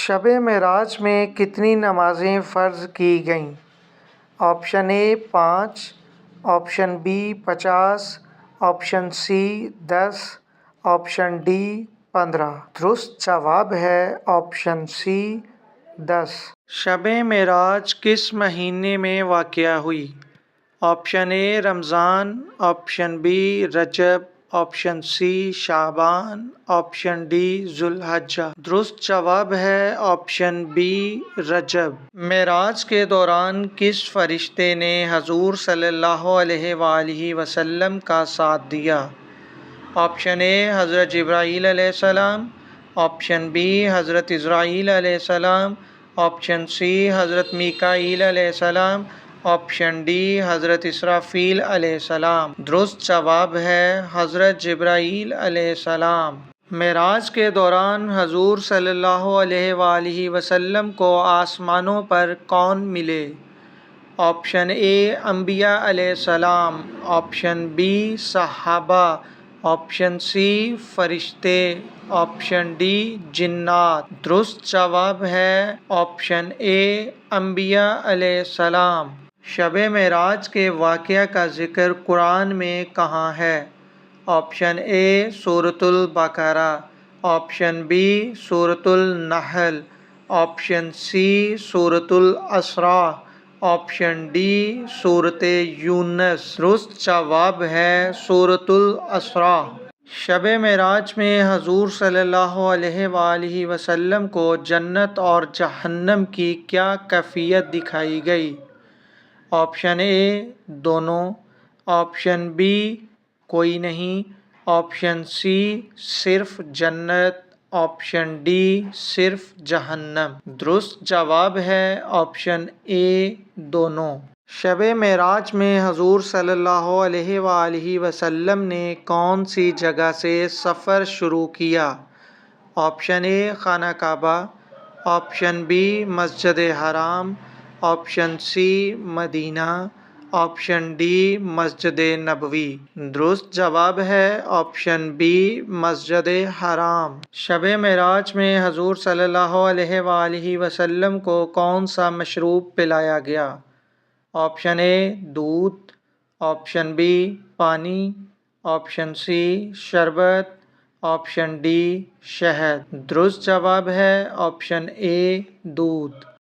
شب معراج میں کتنی نمازیں فرض کی گئیں؟ Option A 5، option B 50، option C 10، option D 15۔ درست جواب ہے آپشن سی 10۔ شب معراج کس مہینے میں واقع ہوئی؟ آپشن اے رمضان، آپشن بی رجب، آپشن سی شعبان، آپشن ڈی ذوالحجہ۔ درست جواب ہے آپشن بی رجب۔ معراج کے دوران کس فرشتے نے حضور صلی اللہ علیہ وآلہ وسلم کا ساتھ دیا؟ آپشن اے حضرت جبرائیل علیہ السلام، آپشن بی حضرت اسرائیل علیہ السلام، آپشن سی حضرت میکائیل علیہ السلام، آپشن ڈی حضرت اسرافیل علیہ السلام۔ درست جواب ہے حضرت جبرائیل علیہ السلام۔ معراج کے دوران حضور صلی اللہ علیہ وآلہ وسلم کو آسمانوں پر کون ملے؟ آپشن اے انبیاء علیہ السلام، آپشن بی صحابہ، آپشن سی فرشتے، آپشن ڈی جنات۔ درست جواب ہے آپشن اے انبیاء علیہ السلام۔ شب معراج کے واقعہ کا ذکر قرآن میں کہاں ہے؟ آپشن اے سورۃ البقرہ، آپشن بی سورۃ النحل، آپشن سی سورۃ الاسراء، آپشن ڈی سورۃ یونس۔ درست جواب ہے سورۃ الاسراء۔ شب معراج میں حضور صلی اللہ علیہ وآلہ وسلم کو جنت اور جہنم کی کیا کیفیت دکھائی گئی؟ آپشن اے دونوں، آپشن بی کوئی نہیں، آپشن سی صرف جنت، آپشن ڈی صرف جہنم۔ درست جواب ہے آپشن اے دونوں۔ شب معراج میں حضور صلی اللہ علیہ وآلہ وسلم نے کون سی جگہ سے سفر شروع کیا؟ آپشن اے خانہ کعبہ، آپشن بی مسجد حرام، آپشن سی مدینہ، آپشن ڈی مسجد نبوی۔ درست جواب ہے آپشن بی مسجد حرام۔ شب معراج میں حضور صلی اللہ علیہ وآلہ وسلم کو کون سا مشروب پلایا گیا؟ آپشن اے دودھ، آپشن بی پانی، آپشن سی شربت، آپشن ڈی شہد۔ درست جواب ہے آپشن اے دودھ۔